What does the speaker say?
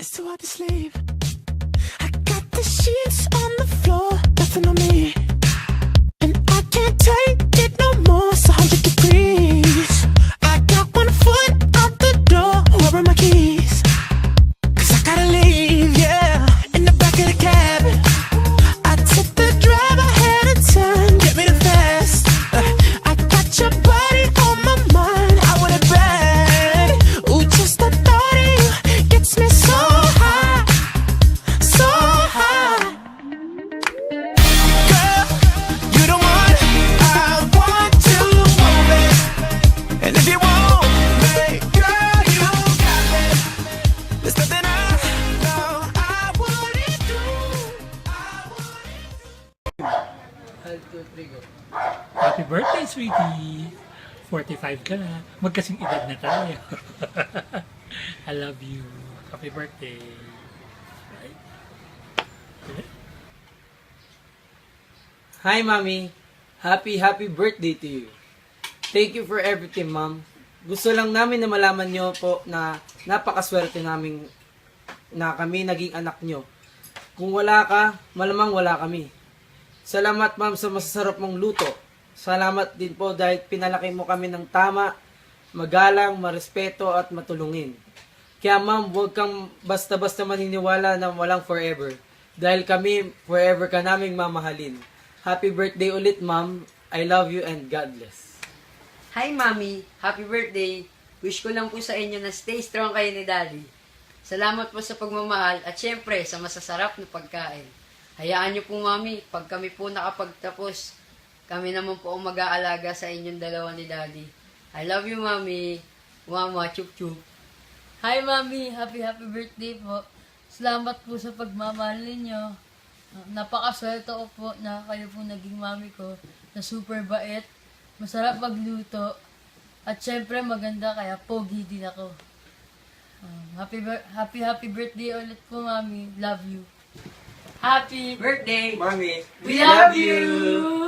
It's too hard to sleep. I got the sheets on the floor, nothing on me. And I can't take it no more, it's 100 degrees. I got 1 foot out the door, where are my keys? 'Cause I gotta leave, yeah, in the back of the cab. I took the drive ahead of time, get me the fast. I got your body on my mind, I want it bad. Ooh, just the thought of you gets me so high, so high. Girl, you the one I want to move it. And if you want me, girl, you got me. There's nothing I know I wouldn't do. Happy birthday, sweetie! 45 ka na. Magkasing edad na tayo. I love you. Happy birthday. Right? Hi, Mommy. Happy birthday to you. Thank you for everything, Mom. Gusto lang namin na malaman nyo po na napakaswerte namin na kami naging anak nyo. Kung wala ka, malamang wala kami. Salamat, Ma'am, sa masasarap mong luto. Salamat din po dahil pinalaki mo kami ng tama, magalang, marespeto at matulungin. Kaya, Ma'am, huwag kang basta-basta maniniwala na walang forever. Dahil kami, forever ka naming mamahalin. Happy birthday ulit, Ma'am. I love you and God bless. Hi, Mami. Happy birthday. Wish ko lang po sa inyo na stay strong kayo ni Daddy. Salamat po sa pagmamahal at syempre sa masasarap na pagkain. Hayaan niyo po, Mami, pag kami po nakapagtapos, kami naman po ang mag-aalaga sa inyong dalawa ni Daddy. I love you, Mami. Mama, chup chup. Hi, Mami! Happy birthday po. Salamat po sa pagmamahal ninyo. Napakaswerte ko po na kayo po naging mami ko na super bait, masarap magluto, at syempre maganda kaya pogi din ako. Happy birthday ulit po, Mami. Love you. Happy Birthday! Mami, We love you!